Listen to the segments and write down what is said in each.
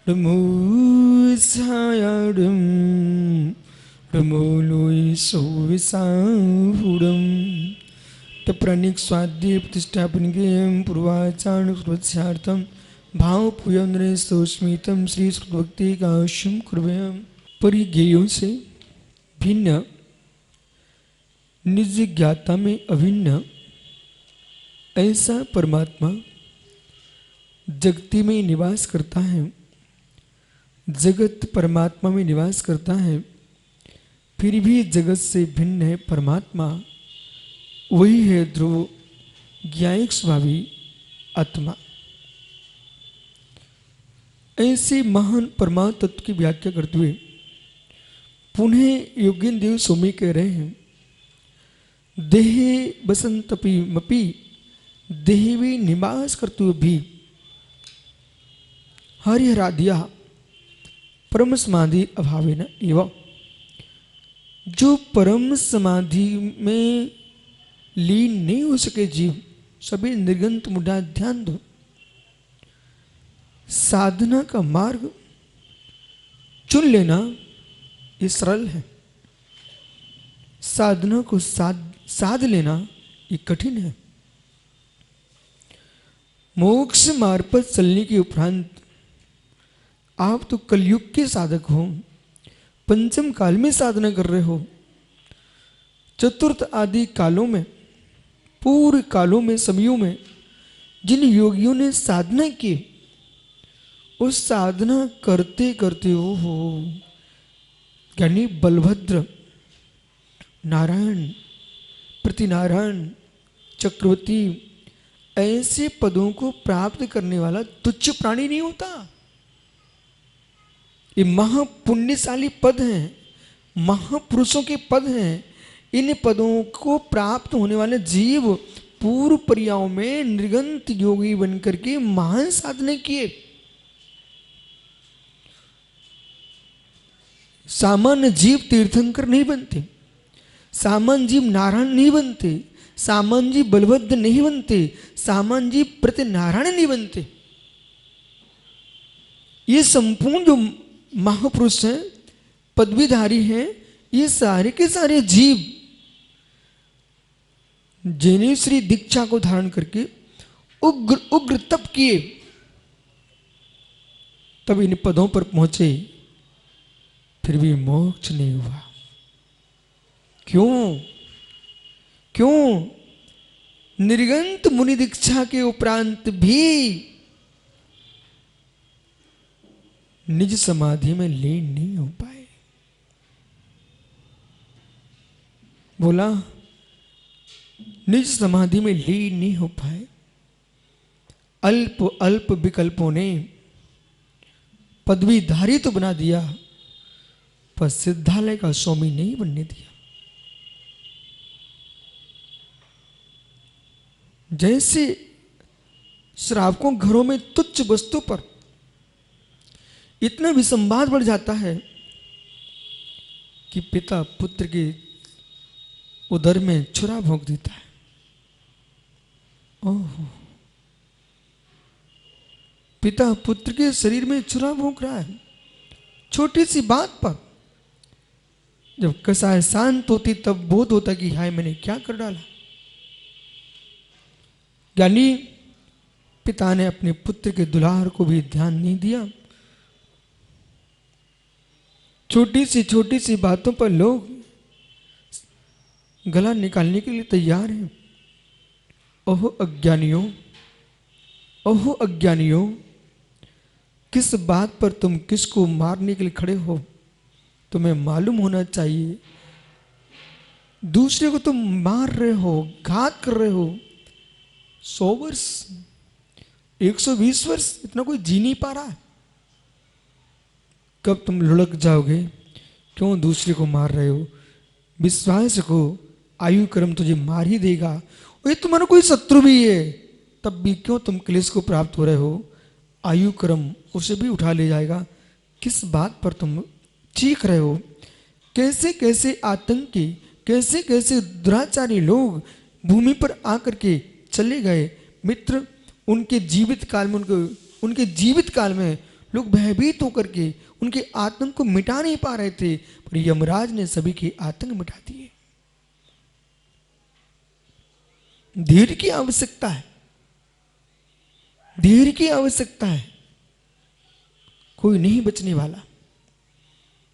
रमोसायाडम रमोलोई सोविसाहुडम तप्राणिक स्वाद्य प्रतिष्ठापन के पूर्वाचारण प्रोत्साहर्थम भाव पुयंद्रे स्तोस्मितम श्री भक्ति का शुम कुर्वयम। परिज्ञेयों से भिन्न निज ज्ञाता में अभिन्न ऐसा परमात्मा जगती में निवास करता है, जगत परमात्मा में निवास करता है, फिर भी जगत से भिन्न है परमात्मा, वही है ध्रुव ज्ञायक स्वामी आत्मा। ऐसे महान परमात्म तत्व की व्याख्या करते हुए पुनः योगेंद्र देव स्वामी कह रहे हैं, देहे बसंतपि मपि देहवी निवास करते हुए भी हरिहरादिया परम समाधि अभावे न एवं जो परम समाधि में लीन नहीं हो सके जीव, सभी निर्गंत मुद्दा ध्यान दो। साधना का मार्ग चुन लेना ये सरल है, साधना को साध लेना ये कठिन है। मोक्ष मार्ग पर चलने के उपरांत आप तो कलयुग के साधक हो, पंचम काल में साधना कर रहे हो, चतुर्थ आदि कालों में, पूर्व कालों में, समयों में जिन योगियों ने साधना की, उस साधना करते करते हो यानी बलभद्र, नारायण, प्रतिनारायण, चक्रवर्ती ऐसे पदों को प्राप्त करने वाला तुच्छ प्राणी नहीं होता। ये महापुण्यशाली पद हैं, महापुरुषों के पद हैं। इन पदों को प्राप्त होने वाले जीव पूर्व पर्यायों में निर्गंत योगी बनकर के महान साधना किए। सामान्य जीव तीर्थंकर नहीं बनते, सामान्य जीव नारायण नहीं बनते, सामान्य जीव बलभद्र नहीं बनते, सामान्य जीव प्रतिनारायण नहीं बनते। ये संपूर्ण जो महापुरुष हैं, पदवीधारी हैं, ये सारे के सारे जीव जिन्हें श्री दीक्षा को धारण करके उग्र उग्र तप किए, तब इन पदों पर पहुंचे, फिर भी मोक्ष नहीं हुआ। क्यों? क्यों? निर्गंत मुनि दीक्षा के उपरांत भी निज समाधि में लीन नहीं हो पाए। बोला निज समाधि में लीन नहीं हो पाए। अल्प अल्प विकल्पों ने पदवीधारी तो बना दिया, पर सिद्धालय का स्वामी नहीं बनने दिया। जैसे श्रावकों घरों में तुच्छ वस्तु पर इतना विसंवाद बढ़ जाता है कि पिता पुत्र के उदर में छुरा भोंक देता है। ओह, पिता पुत्र के शरीर में छुरा भोंक रहा है छोटी सी बात पर। जब कसाय शांत होती तब बोध होता कि हाय मैंने क्या कर डाला। यानी पिता ने अपने पुत्र के दुलार को भी ध्यान नहीं दिया। छोटी सी बातों पर लोग गला निकालने के लिए तैयार हैं। ओहो अज्ञानियों, ओहो अज्ञानियों, किस बात पर तुम किसको मारने के लिए खड़े हो तुम्हें मालूम होना चाहिए। दूसरे को तुम मार रहे हो, घात कर रहे हो। 100 वर्ष, 120 वर्ष इतना कोई जी नहीं पा रहा है। कब तुम लुढ़क जाओगे? क्यों दूसरे को मार रहे हो? विश्वास को आयु कर्म तुझे मार ही देगा। और ये तुम्हारा कोई शत्रु भी है, तब भी क्यों तुम क्लेश को प्राप्त हो रहे हो? आयु कर्म उसे भी उठा ले जाएगा। किस बात पर तुम चीख रहे हो? कैसे कैसे आतंकी, कैसे कैसे दुराचारी लोग भूमि पर आकर के चले गए। मित्र उनके जीवित काल में लोग भयभीत होकर के उनके आतंक को मिटा नहीं पा रहे थे, पर यमराज ने सभी के आतंक मिटा दिए। धैर्य की आवश्यकता है, धैर्य की आवश्यकता है। कोई नहीं बचने वाला।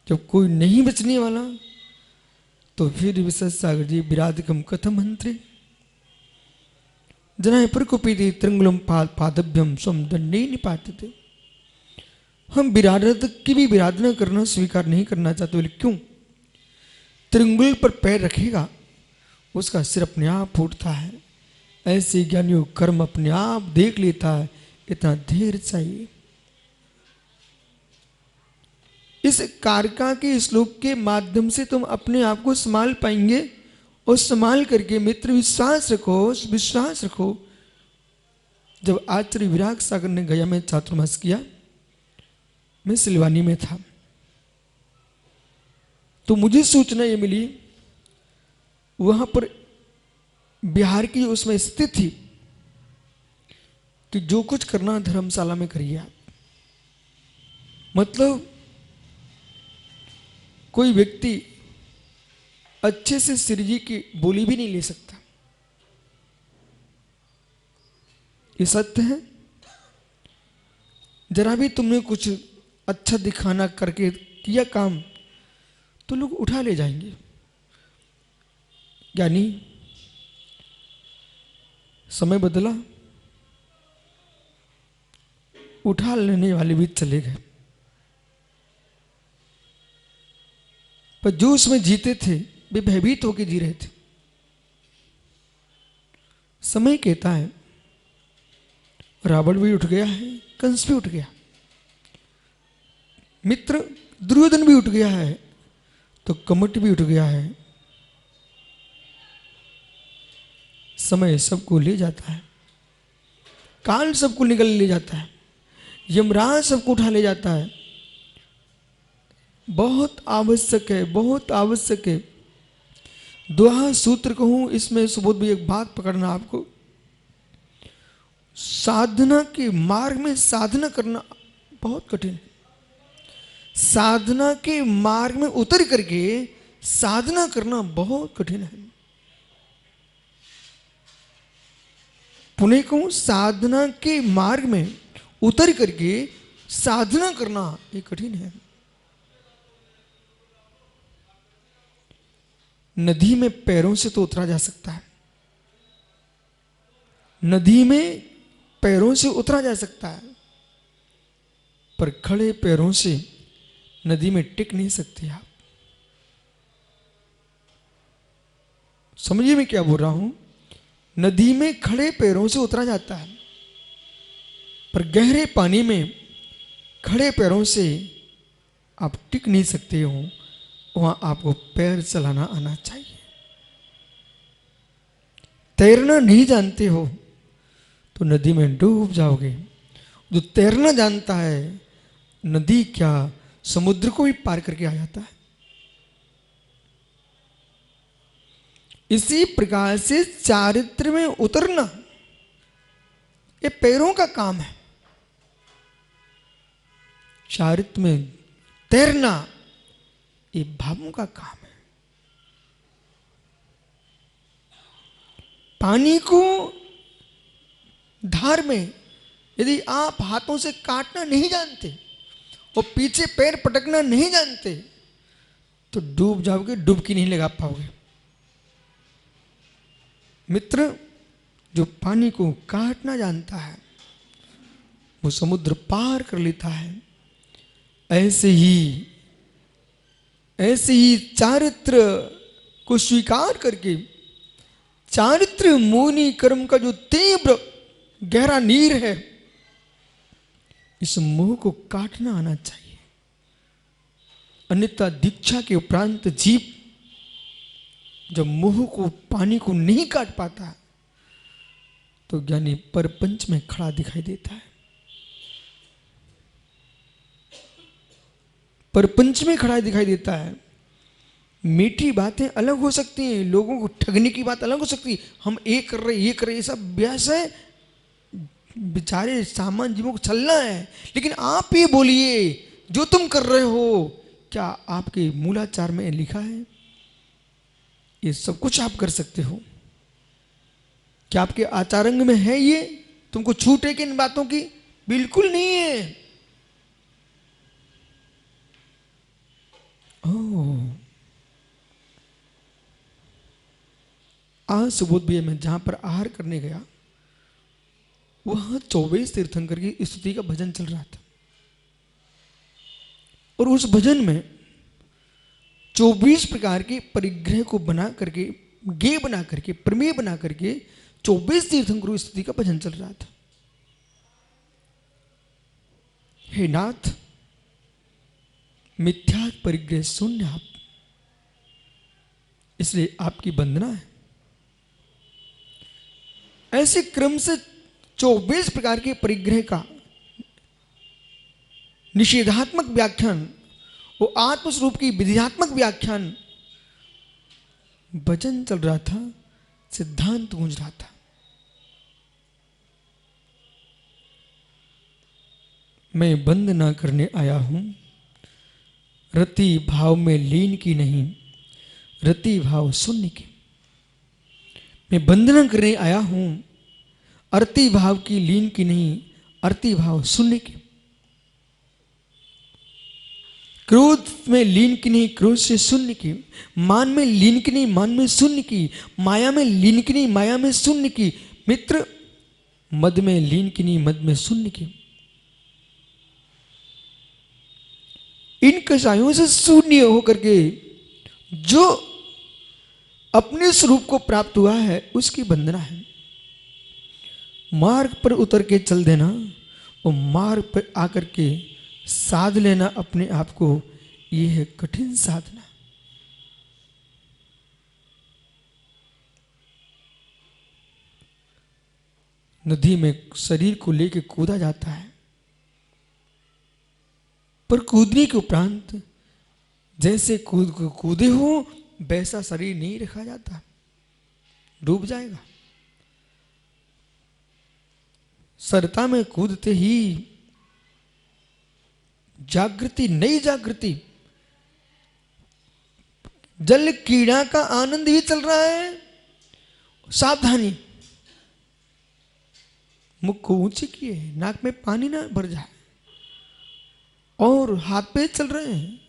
जब कोई नहीं बचने वाला तो फिर विशेष सागर जी विराधकम कथम मंत्रे जना प्रकोपीति त्रिंगुलम पादभ्यम स्वम दंडे निपातते। हम विराधक की भी विराधना करना स्वीकार नहीं करना चाहते। बोले क्यों? त्रिंगुल पर पैर रखेगा उसका सिर अपने आप फूटता है। ऐसे ज्ञानियों कर्म अपने आप देख लेता है। इतना धैर्य चाहिए। इस कारका के श्लोक के माध्यम से तुम अपने आप को संभाल पाएंगे और संभाल करके मित्र विश्वास रखो, विश्वास रखो। जब आचार्य विराग सागर ने गया में चातुर्मास किया, मैं सिलवानी में था, तो मुझे सूचना ये मिली वहां पर बिहार की उसमें स्थिति थी कि जो कुछ करना धर्मशाला में करिए आप। मतलब कोई व्यक्ति अच्छे से श्री जी की बोली भी नहीं ले सकता। ये सत्य है। जरा भी तुमने कुछ अच्छा दिखाना करके किया काम तो लोग उठा ले जाएंगे। यानी समय बदला, उठा लेने वाले भी चले गए। पर जो उसमें जीते थे वे भयभीत होकर जी रहे थे। समय कहता है रावण भी उठ गया है, कंस भी उठ गया, मित्र दुर्योधन भी उठ गया है, तो कमट भी उठ गया है। समय सबको ले जाता है, काल सबको निकल ले जाता है, यमराज सबको उठा ले जाता है। बहुत आवश्यक है, बहुत आवश्यक है। दोहा सूत्र कहूं इसमें सुबोध भी एक बात पकड़ना आपको। साधना के मार्ग में साधना करना बहुत कठिन है। साधना के मार्ग में उतर करके साधना करना बहुत कठिन है। पुणे कहूं साधना के मार्ग में उतर करके साधना करना ये कठिन है। नदी में पैरों से तो उतरा जा सकता है, नदी में पैरों से उतरा जा सकता है, पर खड़े पैरों से नदी में टिक नहीं सकते आप। समझिए मैं क्या बोल रहा हूं। नदी में खड़े पैरों से उतरा जाता है, पर गहरे पानी में खड़े पैरों से आप टिक नहीं सकते हो। वहां आपको पैर चलाना आना चाहिए। तैरना नहीं जानते हो तो नदी में डूब जाओगे। जो तैरना जानता है नदी क्या समुद्र को भी पार करके आ जाता है। इसी प्रकार से चारित्र में उतरना ये पैरों का काम है। चारित्र में तैरना ये भावों का काम है। पानी को धार में यदि आप हाथों से काटना नहीं जानते और पीछे पैर पटकना नहीं जानते तो डूब जाओगे, डुबकी नहीं लगा पाओगे। मित्र जो पानी को काटना जानता है वो समुद्र पार कर लेता है। ऐसे ही चारित्र को स्वीकार करके चारित्र मोनी कर्म का जो तीव्र गहरा नीर है इस मोह को काटना आना चाहिए। अन्यथा दीक्षा के उपरांत जीव जब मोह को पानी को नहीं काट पाता तो ज्ञानी परपंच में खड़ा दिखाई देता है। परपंच में खड़ा दिखाई देता है। मीठी बातें अलग हो सकती हैं, लोगों को ठगने की बात अलग हो सकती है। हम ये कर रहे ये सब ब्यास है, बेचारे सामान्य जीवों को चलना है, लेकिन आप ये बोलिए जो तुम कर रहे हो क्या आपके मूलाचार में लिखा है? ये सब कुछ आप कर सकते हो, क्या आपके आचारंग में है ये? तुमको छूट है कि इन बातों की? बिल्कुल नहीं है। आज सुबोध भैया मैं जहां पर आहार करने गया, वहां 24 तीर्थंकर की स्तुति का भजन चल रहा था, और उस भजन में 24 प्रकार के परिग्रह को बना करके, गे बना करके, प्रमेय बना करके 24 तीर्थंकरों की स्तुति का भजन चल रहा था। हे नाथ, मिथ्या परिग्रह शून्य आप, इसलिए आपकी वंदना है। ऐसे क्रम से 24 प्रकार के परिग्रह का निषेधात्मक व्याख्यान, वो आत्मस्वरूप की विधियात्मक व्याख्यान वचन चल रहा था, सिद्धांत गूंज रहा था। मैं बंद ना करने आया हूं, रति भाव में लीन की नहीं, रति भाव शून्य की। मैं बंधना करने आया हूं, अर्ति भाव की लीन की नहीं, अर्ति भाव शून्य की। क्रोध में लीन की नहीं, क्रोध से शून्य की। मान में लीन की नहीं, मान में शून्य की। माया में लीन की नहीं, माया में शून्य की। मित्र, मद में लीन की नहीं, मद में शून्य की। इन कषायों से शून्य होकर के जो अपने स्वरूप को प्राप्त हुआ है उसकी वंदना है। मार्ग पर उतर के चल देना, वो मार्ग पर आकर के साध लेना अपने आप को, ये है कठिन साधना। नदी में शरीर को लेकर कूदा जाता है, पर कूदने के उपरांत जैसे कूदे हो वैसा शरीर नहीं रखा जाता, डूब जाएगा। सरता में कूदते ही जागृति, नई जागृति, जल कीड़ा का आनंद ही चल रहा है। सावधानी, मुख को ऊंचे किए, नाक में पानी ना भर जाए, और हाथ पे चल रहे हैं।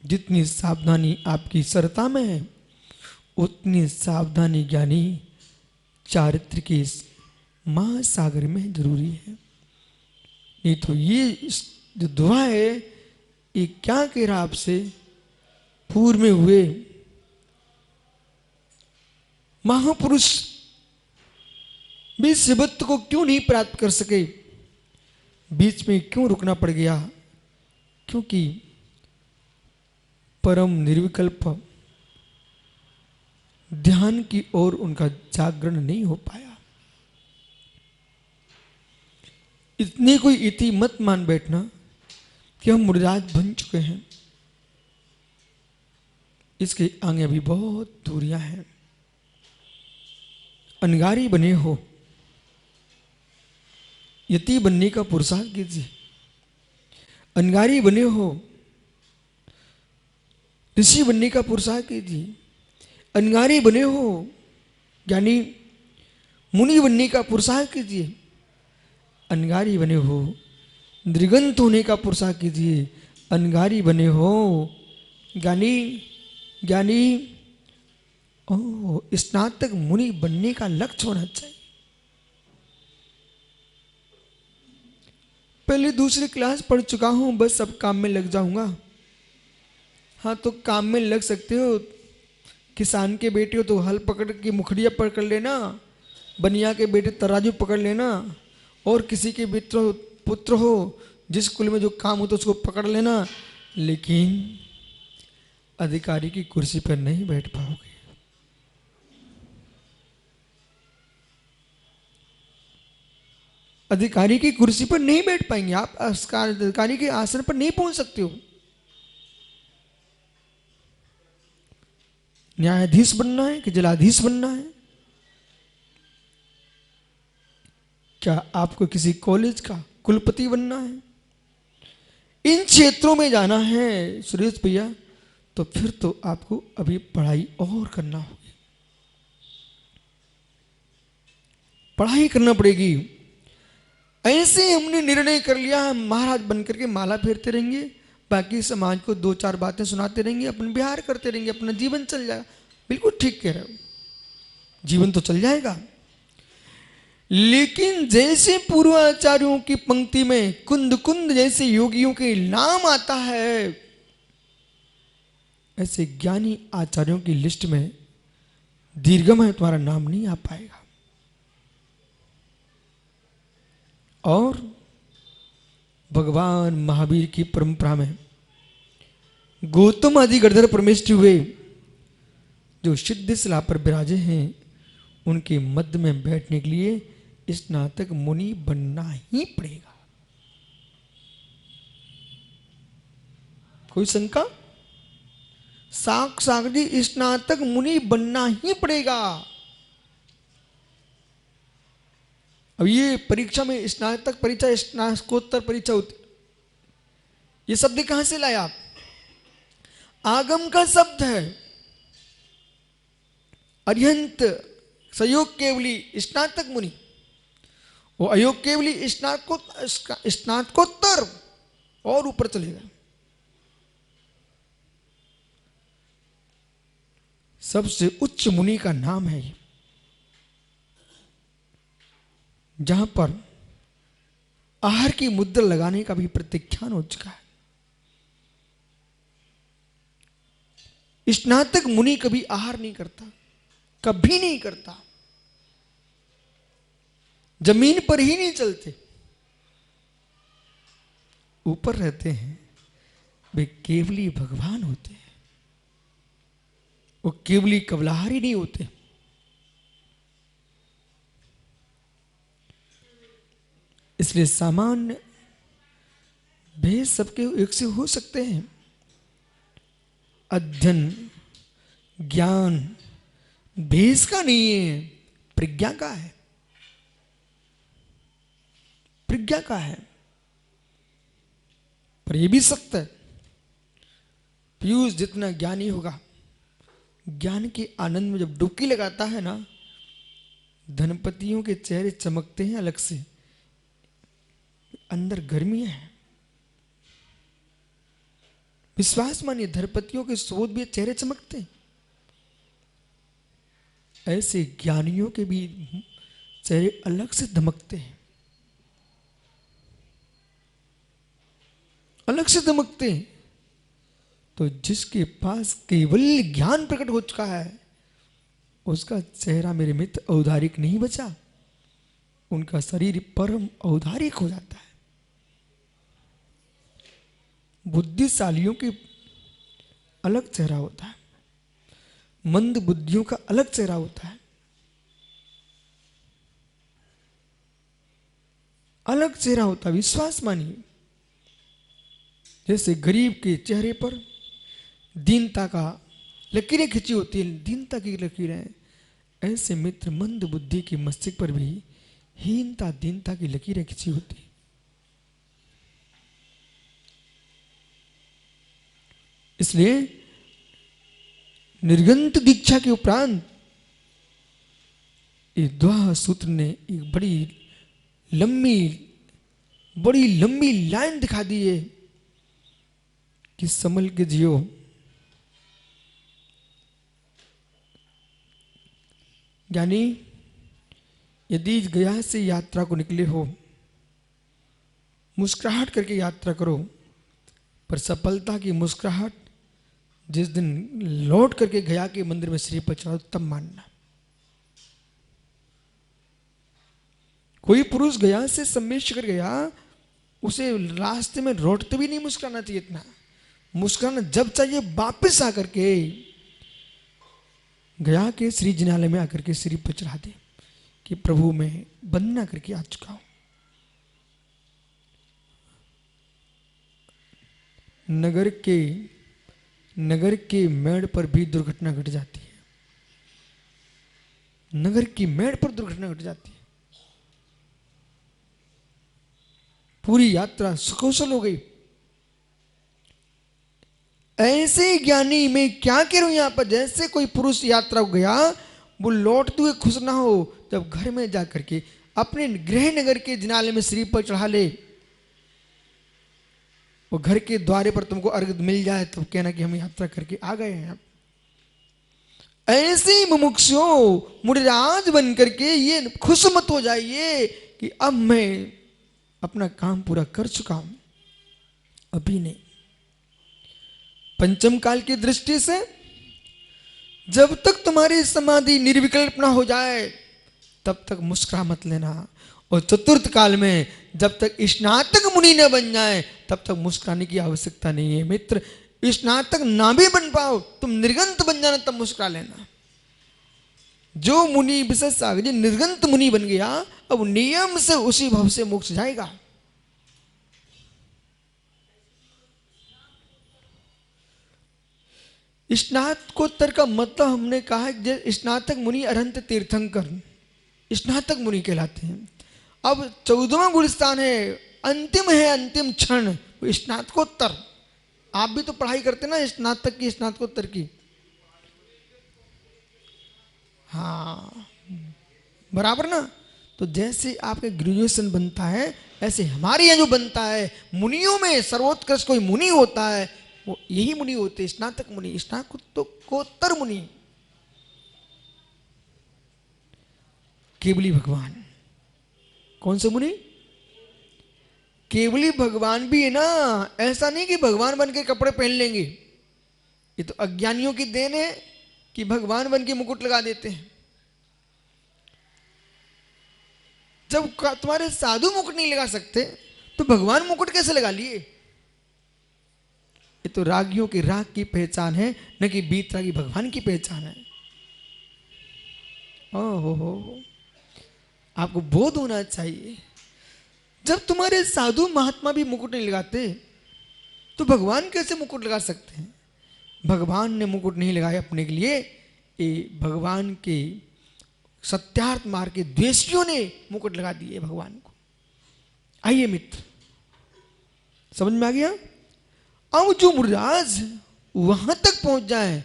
जितनी सावधानी आपकी सरता में है, उतनी सावधानी ज्ञानी चारित्र के महासागर में जरूरी है। नहीं तो ये जो दुआ है, ये क्या कह रहा आपसे? पूर्व में हुए महापुरुष भी शिवत्व को क्यों नहीं प्राप्त कर सके? बीच में क्यों रुकना पड़ गया? क्योंकि परम निर्विकल्प ध्यान की ओर उनका जागरण नहीं हो पाया। इतनी कोई इति मत मान बैठना कि हम मुर्दाज बन चुके हैं। इसके आगे अभी बहुत दूरियां हैं। अनगारी बने हो, यति बनने का पुरुषार्थ कीजिए। अनगारी बने हो, ऋषि बनने का पुरुषार्थ कीजिए। अनगारी बने हो, यानी मुनि बनने का पुरुषार्थ कीजिए। अनगारी बने हो, नृगंत होने का पुरुषार्थ कीजिए। अनगारी बने हो, ज्ञानी स्नातक मुनि बनने का लक्ष्य होना चाहिए। पहले दूसरी क्लास पढ़ चुका हूं, बस अब काम में लग जाऊंगा। हाँ, तो काम में लग सकते हो। किसान के बेटे हो तो हल पकड़ के मुखड़िया पकड़ लेना, बनिया के बेटे तराजू पकड़ लेना, और किसी के पुत्र हो जिस कुल में जो काम हो तो उसको पकड़ लेना, लेकिन अधिकारी की कुर्सी पर नहीं बैठ पाओगे। अधिकारी की कुर्सी पर नहीं बैठ पाएंगे आप, अधिकारी के आसन पर नहीं पहुंच सकते हो। न्यायाधीश बनना है कि जलाधीश बनना है? क्या आपको किसी कॉलेज का कुलपति बनना है, इन क्षेत्रों में जाना है सुरेश भैया, तो फिर तो आपको अभी पढ़ाई और करना होगी, पढ़ाई करना पड़ेगी। ऐसे हमने निर्णय कर लिया हम महाराज बनकर के माला फेरते रहेंगे, बाकी समाज को दो चार बातें सुनाते रहेंगे, अपन बिहार करते रहेंगे, अपना जीवन चल जाएगा। बिल्कुल ठीक कह रहे हो, जीवन तो चल जाएगा। लेकिन जैसे पूर्वाचार्यों की पंक्ति में कुंद कुंद जैसे योगियों के नाम आता है, ऐसे ज्ञानी आचार्यों की लिस्ट में दीर्घम है तुम्हारा नाम नहीं आ पाएगा। और भगवान महावीर की परंपरा में गौतम आदि गणधर परमेष्ठी हुए जो सिद्ध शिला पर विराजे हैं, उनके मध्य में बैठने के लिए स्नातक मुनि बनना ही पड़ेगा। कोई शंका? साक्षात जी स्नातक मुनि बनना ही पड़ेगा। अब ये परीक्षा में स्नातक परीक्षा, स्नातकोत्तर परीक्षा होती, ये शब्द कहां से लाया आप? आगम का शब्द है। अरिहंत सयोग केवली स्नातक मुनि, वो अयोग केवली स्नातकोत्तर और ऊपर चलेगा। सबसे उच्च मुनि का नाम है ये, जहां पर आहार की मुद्रा लगाने का भी प्रत्याख्यान हो चुका है। स्नातक मुनि कभी आहार नहीं करता, कभी नहीं करता, जमीन पर ही नहीं चलते, ऊपर रहते हैं। वे केवली भगवान होते हैं, वो केवली कवलाहारी नहीं होते। इसलिए सामान्य भेद सबके एक से हो सकते हैं। अध्ययन ज्ञान भेद का नहीं है, प्रज्ञा का है, प्रज्ञा का है। पर यह भी सत्य है, पीयूष जितना ज्ञानी होगा, ज्ञान के आनंद में जब डुबकी लगाता है ना, धनपतियों के चेहरे चमकते हैं अलग से, अंदर गर्मी है। विश्वास मानिए, धनपतियों के शोध भी चेहरे चमकते हैं, ऐसे ज्ञानियों के भी चेहरे अलग से धमकते हैं, अलग से धमकते हैं। तो जिसके पास केवल ज्ञान प्रकट हो चुका है, उसका चेहरा मेरे मित्र औदारिक नहीं बचा, उनका शरीर परम औदारिक हो जाता है। बुद्धिशालियों के अलग चेहरा होता है, मंद बुद्धियों का अलग चेहरा होता है, अलग चेहरा होता है। विश्वास मानिए, जैसे गरीब के चेहरे पर दीनता का लकीरें खिंची होती है, दीनता की लकीरें, ऐसे मित्र मंद बुद्धि के मस्तिष्क पर भी हीनता दीनता की लकीरें खिंची होती। इसलिए निर्गंत दीक्षा के उपरांत इस द्वाह सूत्र ने एक बड़ी लंबी लाइन दिखा दी है कि संभल के जियो। यानी यदि गया से यात्रा को निकले हो, मुस्कुराहट करके यात्रा करो, पर सफलता की मुस्कुराहट जिस दिन लौट करके गया के मंदिर में श्री पर चढ़ाओ तब मानना। कोई पुरुष गया से सम्मेश कर गया, उसे रास्ते में लौटते भी नहीं मुस्कुराना चाहिए। इतना मुस्कुराना जब चाहिए वापस आकर के गया के श्री जिनालय में आकर के श्री पर चढ़ा दे कि प्रभु मैं वंदना करके आ चुका हूं। नगर के मेड़ पर भी दुर्घटना घट जाती है, नगर की मेड़ पर दुर्घटना घट जाती है। पूरी यात्रा सुकुशल हो गई। ऐसे ज्ञानी मैं क्या करूं यहां पर, जैसे कोई पुरुष यात्रा को गया वो लौटते हुए खुश ना हो, जब घर में जाकर के अपने गृह नगर के जिनाले में सिर पर चढ़ा ले, वो घर के द्वारे पर तुमको अर्घ मिल जाए तो कहना कि हम यात्रा करके आ गए हैं। ऐसे मुमुक्षु मुनिराज बन करके ये खुश मत हो जाइए कि अब मैं अपना काम पूरा कर चुका हूं, अभी नहीं। पंचम काल की दृष्टि से जब तक तुम्हारी समाधि निर्विकल्प ना हो जाए तब तक मुस्कुरा मत लेना, और चतुर्थ काल में जब तक स्नातक मुनि न बन जाए तब तक मुस्कुराने की आवश्यकता नहीं है। मित्र, स्नातक ना भी बन पाओ, तुम निर्गंत बन जाना तब मुस्कुरा लेना। जो मुनि विशेष निर्गंत मुनि बन गया, अब नियम से उसी भाव से मोक्ष जाएगा। स्नातकोत्तर का मतलब हमने कहा है स्नातक मुनि अरहंत तीर्थंकर स्नातक मुनि कहलाते हैं। अब 14वां गुणस्थान है, अंतिम है, अंतिम क्षण स्नातकोत्तर। आप भी तो पढ़ाई करते ना स्नातक की, स्नातकोत्तर की। हाँ बराबर ना। तो जैसे आपके ग्रेजुएशन बनता है ऐसे हमारे यहाँ जो बनता है, मुनियों में सर्वोत्कृष्ट कोई मुनि होता है वो यही मुनि होते हैं, स्नातक मुनि, स्नातकोत्तर मुनि। केवली भगवान। कौन से मुनि? केवली भगवान भी है ना। ऐसा नहीं कि भगवान बन के कपड़े पहन लेंगे, ये तो अज्ञानियों की देन है कि भगवान बन के मुकुट लगा देते हैं। जब तुम्हारे साधु मुकुट नहीं लगा सकते तो भगवान मुकुट कैसे लगा लिए? ये तो रागियों की राग की पहचान है, न कि बीतरागी भगवान की पहचान है। हो आपको बोध होना चाहिए। जब तुम्हारे साधु महात्मा भी मुकुट नहीं लगाते तो भगवान कैसे मुकुट लगा सकते हैं? भगवान ने मुकुट नहीं लगाया अपने के लिए, ये भगवान के सत्यार्थ मार्ग के द्वेषियों ने मुकुट लगा दिए भगवान को। आइए मित्र, समझ में आ गया? अब जो मुनिराज वहां तक पहुंच जाए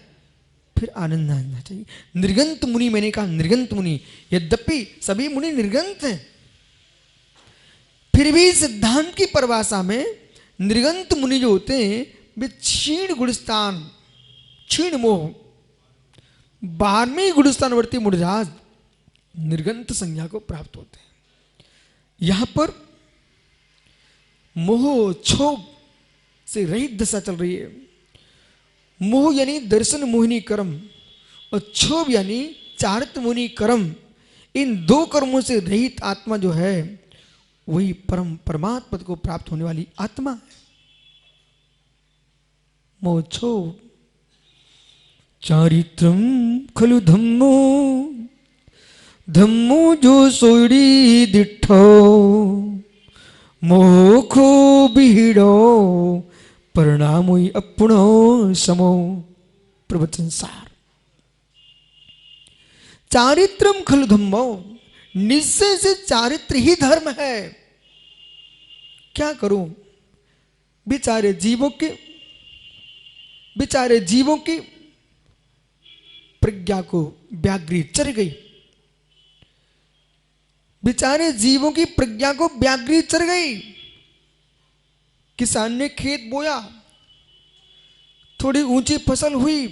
फिर आनंद आना चाहिए। निर्गंत मुनि, मैंने कहा निर्गंत मुनि, यद्यपि सभी मुनि निर्गंत हैं, फिर भी सिद्धांत की परिभाषा में निर्गंत मुनि जो होते हैं वे क्षीण गुणस्थान, क्षीण मोह, 12वें गुणस्थानवर्ती मुनिराज निर्गंत संज्ञा को प्राप्त होते हैं। यहां पर मोह क्षोभ से रहित दशा चल रही है। मोह यानी दर्शन मोहिनी कर्म और क्षोभ यानी चारित्र मोहिनी कर्म। इन दो कर्मों से रहित आत्मा जो है वही परमात्मा को प्राप्त होने वाली आत्मा है। मोह क्षोभ चारित्रम खलु धम्मो, धम्मो जो सोड़ी दिठो, मोखो बिहिड़ो परिणामो अपनो समो। प्रवचन सार। चारित्रम खलु धम्मो, निश्चय से चारित्र ही धर्म है। क्या करूं? बेचारे जीवों की प्रज्ञा को व्याघ्री चढ़ गई। बेचारे जीवों की प्रज्ञा को व्याघ्री चढ़ गई। किसान ने खेत बोया, थोड़ी ऊंची फसल हुई,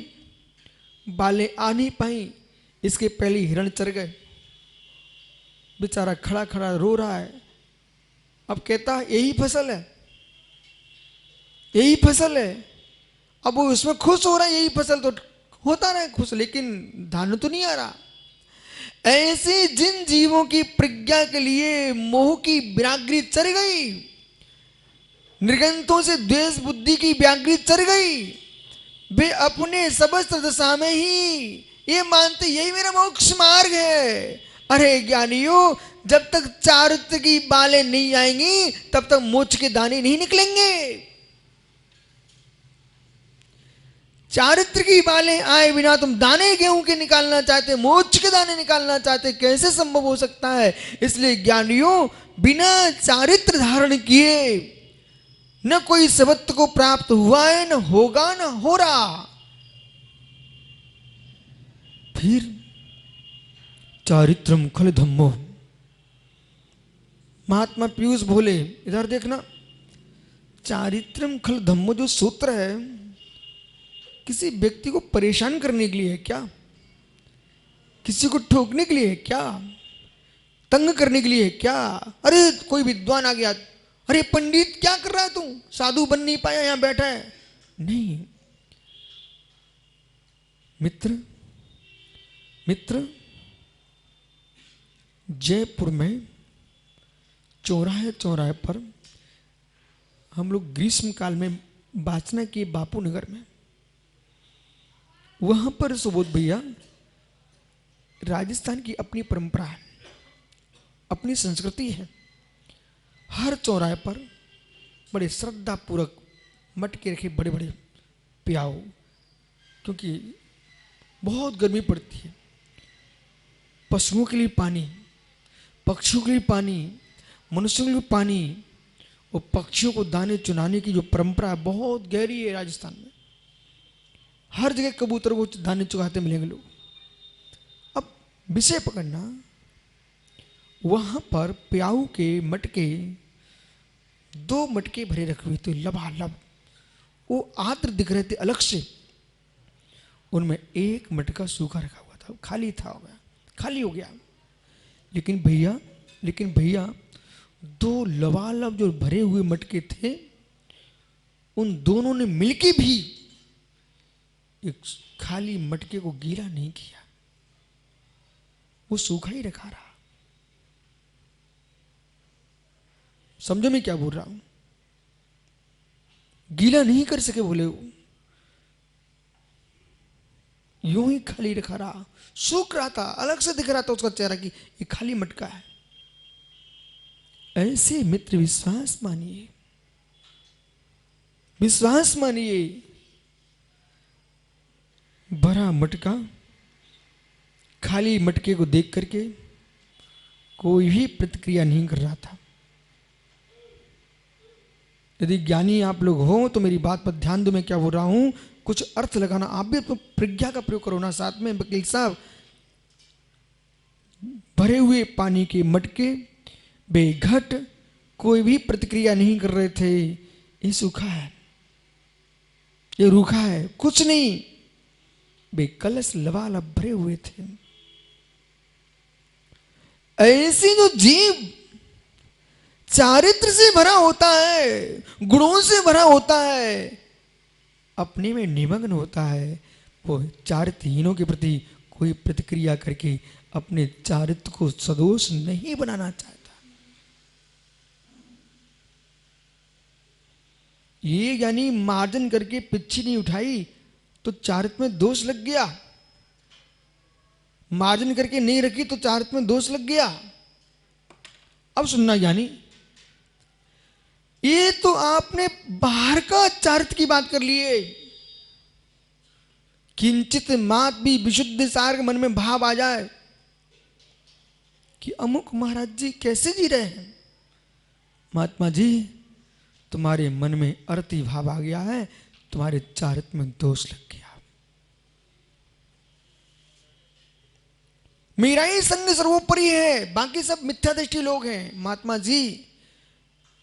बालें आ नहीं पाई, इसके पहले हिरण चढ़ गए। बेचारा खड़ा खड़ा रो रहा है। अब कहता है यही फसल है, यही फसल है। अब वो उसमें खुश हो रहा है, यही फसल तो होता रहे खुश, लेकिन धान तो नहीं आ रहा। ऐसे जिन जीवों की प्रज्ञा के लिए मोह की व्याघ्री चढ़ गई, निर्गंतों से द्वेष बुद्धि की व्याघ्री चढ़ गई, वे अपने सबस्त्र दशा में ही ये मानते यही मेरा मोक्ष मार्ग है। अरे ज्ञानियों, जब तक चारित्र की बालें नहीं आएंगी तब तक मोक्ष के दाने नहीं निकलेंगे। चारित्र की बालें आए बिना तुम दाने गेहूं के निकालना चाहते, मोक्ष के दाने निकालना चाहते, कैसे संभव हो सकता है? इसलिए ज्ञानियों, बिना चारित्र धारण किए न कोई सवत्व को प्राप्त हुआ है, न होगा, न हो रहा। फिर चारित्रम खल धम्मो, महात्मा पीयूष बोले इधर देखना, चारित्रम खल धम्मो जो सूत्र है किसी व्यक्ति को परेशान करने के लिए है क्या? किसी को ठोकने के लिए है क्या? तंग करने के लिए है क्या? अरे कोई विद्वान आ गया, अरे पंडित क्या कर रहा है तू, साधु बन नहीं पाया यहां बैठा है? नहीं मित्र, मित्र जयपुर में चौराहे चौराहे पर हम लोग ग्रीष्म काल में बाचना किए बापू नगर में, वहां पर सुबोध भैया राजस्थान की अपनी परंपरा है, अपनी संस्कृति है। हर चौराहे पर बड़े श्रद्धा पूर्वक मटके रखे, बड़े बड़े पियाओ, क्योंकि बहुत गर्मी पड़ती है। पशुओं के लिए पानी, पक्षियों के लिए पानी, मनुष्यों के लिए पानी, और पक्षियों को दाने चुनाने की जो परंपरा है बहुत गहरी है राजस्थान में। हर जगह कबूतर को दाने चुगाते मिलेंगे लोग। अब विषय पकड़ना, वहां पर प्याऊ के मटके, 2 मटके भरे रखे हुए थे लबालब, वो आर्द्र दिख रहे थे अलग से। उनमें एक मटका सूखा रखा हुआ था, खाली था, हो गया, खाली हो गया। लेकिन भैया 2 लबालब जो भरे हुए मटके थे, उन दोनों ने मिलके भी एक खाली मटके को गीला नहीं किया, वो सूखा ही रखा रहा। समझो मैं क्या बोल रहा हूं? गीला नहीं कर सके बोले, वो यूं ही खाली रखा रहा, सूख रहा था, अलग से दिख रहा था उसका चेहरा कि ये खाली मटका है। ऐसे मित्र विश्वास मानिए, विश्वास मानिए। भरा मटका, खाली मटके को देख करके कोई भी प्रतिक्रिया नहीं कर रहा था। यदि ज्ञानी आप लोग हो तो मेरी बात पर ध्यान दो, मैं क्या बोल रहा हूं, कुछ अर्थ लगाना। आप भी अपनी प्रज्ञा का प्रयोग करो ना साथ में। वकील साहब, भरे हुए पानी के मटके बेघट, कोई भी प्रतिक्रिया नहीं कर रहे थे। ये सूखा है, ये रूखा है, कुछ नहीं, बेकलश लबालब भरे हुए थे। ऐसी जो जीव चारित्र से भरा होता है, गुणों से भरा होता है, अपने में निमग्न होता है, वो चारित्रहीनों के प्रति कोई प्रतिक्रिया करके अपने चारित्र को सदोष नहीं बनाना चाहता। ये यानी मार्जन करके पिच्छी नहीं उठाई तो चारित्र में दोष लग गया, मार्जन करके नहीं रखी तो चारित्र में दोष लग गया। अब सुनना, यानी ये तो आपने बाहर का चारित्र की बात कर लिए, किंचित मात भी विशुद्ध सार मन में भाव आ जाए कि अमुक महाराज जी कैसे जी रहे हैं। महात्मा जी, तुम्हारे मन में अरति भाव आ गया है, तुम्हारे चारित्र में दोष लग गया। मेरा ही संग सर्वोपरि है, बाकी सब मिथ्या दृष्टि लोग हैं। महात्मा जी,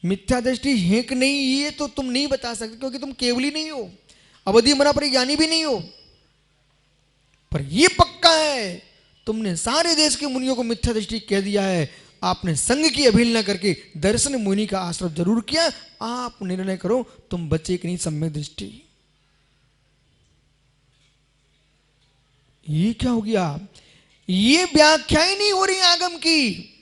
मिथ्या दृष्टि है कि नहीं ये तो तुम नहीं बता सकते, क्योंकि तुम केवली नहीं हो, अवधि मना परिज्ञानी भी नहीं हो। पर ये पक्का है, तुमने सारे देश के मुनियों को मिथ्या दृष्टि कह दिया है। आपने संग की अवहेलना करके दर्शन मुनि का आश्रय जरूर किया। आप निर्णय करो, तुम बचे कि नहीं सम्यक दृष्टि। ये क्या हो गया? ये व्याख्या ही नहीं हो रही आगम की।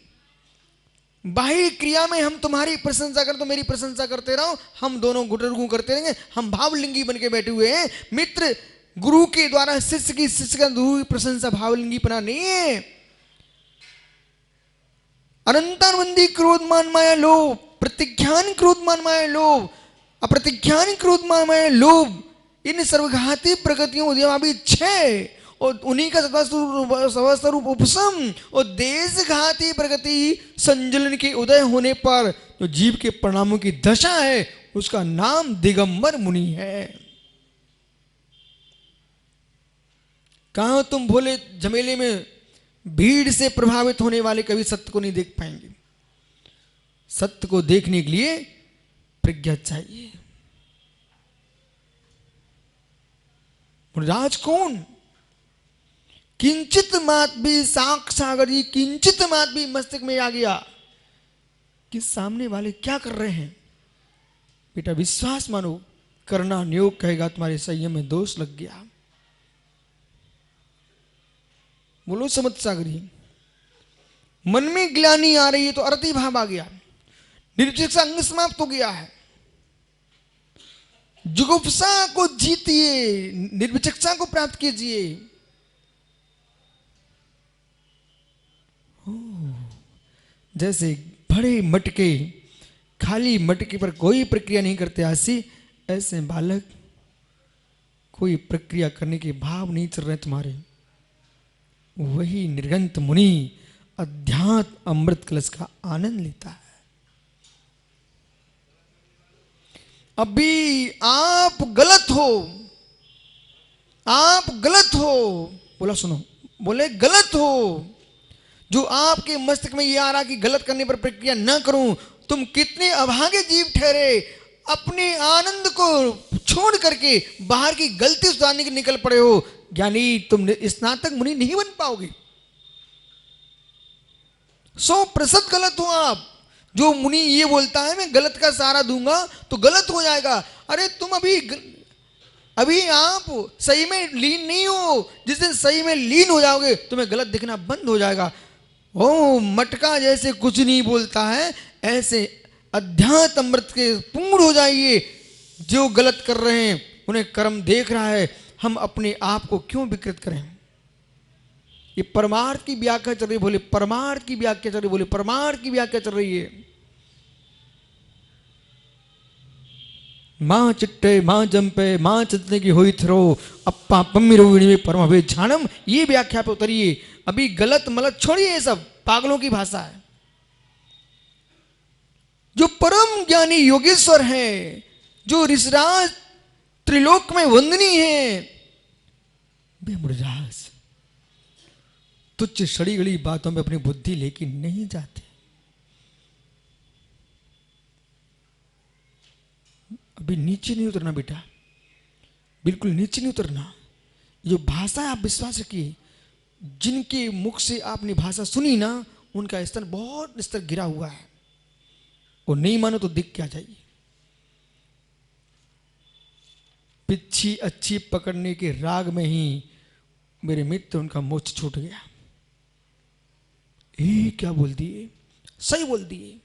बाह्य क्रिया में हम तुम्हारी प्रशंसा कर तो मेरी प्रशंसा करते रहो, हम दोनों गुटरगु करते रहेंगे, हम भावलिंगी बन के बैठे हुए हैं। मित्र, गुरु के द्वारा शिष्य की, शिष्य का गुरु की प्रशंसा भावलिंगी पना नहीं है। अनंतानंदी क्रोध मान माया लोभ, प्रतिज्ञान क्रोध मान माया लोभ, अप्रतिज्ञान क्रोध मान माया लोभ, इन सर्वघाती प्रगतियों भी 6 और उन्हीं का सवस्वरूप उपशम और देश घाती प्रगति संजलन के उदय होने पर जो जीव के परिणामों की दशा है उसका नाम दिगंबर मुनि है। कहां तुम भोले झमेले में भीड़ से प्रभावित होने वाले कभी सत्य को नहीं देख पाएंगे। सत्य को देखने के लिए प्रज्ञा चाहिए। राज कौन? किंचित मात भी सागर जी किंचित मात भी मस्तिष्क में आ गया कि सामने वाले क्या कर रहे हैं। बेटा विश्वास मानो, करना नियोग कहेगा तुम्हारे संयम में दोष लग गया। बोलो समझ सागर जी। मन में ग्लानि आ रही है तो अरति भाव आ गया, निर्विचक्षता अंग समाप्त हो गया है। जुगुप्सा को जीतिए, निर्विचक्षता को प्राप्त कीजिए। जैसे बड़े मटके खाली मटके पर कोई प्रक्रिया नहीं करते आसी, ऐसे बालक कोई प्रक्रिया करने के भाव नहीं चल रहे तुम्हारे। वही निर्गंत मुनि अध्यात्म अमृत कलश का आनंद लेता है। अभी आप गलत हो, आप गलत हो। बोला सुनो, बोले गलत हो। जो आपके मस्तिष्क में ये आ रहा कि गलत करने पर प्रक्रिया ना करूं, तुम कितने अभागे जीव ठहरे। अपने आनंद को छोड़ करके बाहर की गलती सुधारने के निकल पड़े हो। ज्ञानी तुम स्नातक मुनि नहीं बन पाओगे। 100% गलत हो आप। जो मुनि ये बोलता है मैं गलत का सहारा दूंगा तो गलत हो जाएगा। अरे तुम अभी आप सही में लीन नहीं हो। जिस दिन सही में लीन हो जाओगे तुम्हें गलत दिखना बंद हो जाएगा। ओ मटका जैसे कुछ नहीं बोलता है, ऐसे अध्यात्म अमृत के पूर्ण हो जाइए। जो गलत कर रहे हैं उन्हें कर्म देख रहा है, हम अपने आप को क्यों विकृत करें। ये परमार्थ की व्याख्या चल रही, बोले परमार्थ की व्याख्या चल रही, बोले परमार्थ की व्याख्या चल रही है। मां चिट्टे मां जंपे मां चित्ते की होई थरो अप्पा पम्मी रोहिणी में परम हवे झानम, ये व्याख्या पे उतरिए। अभी गलत मलत छोड़िए, ये सब पागलों की भाषा है। जो परम ज्ञानी योगेश्वर है, जो ऋषिराज त्रिलोक में वंदनी है, वे मुरझास तुच्छ सड़ी गड़ी बातों में अपनी बुद्धि लेके नहीं जाते। अभी नीचे नहीं उतरना बेटा, बिल्कुल नीचे नहीं उतरना। जो भाषा है आप विश्वास रखिए, जिनके मुख से आपने भाषा सुनी ना उनका स्तर बहुत स्तर गिरा हुआ है। और नहीं मानो तो दिख क्या जाइए। पिच्छी अच्छी पकड़ने के राग में ही मेरे मित्र उनका मोच छूट गया। क्या बोल दिए, सही बोल दिए।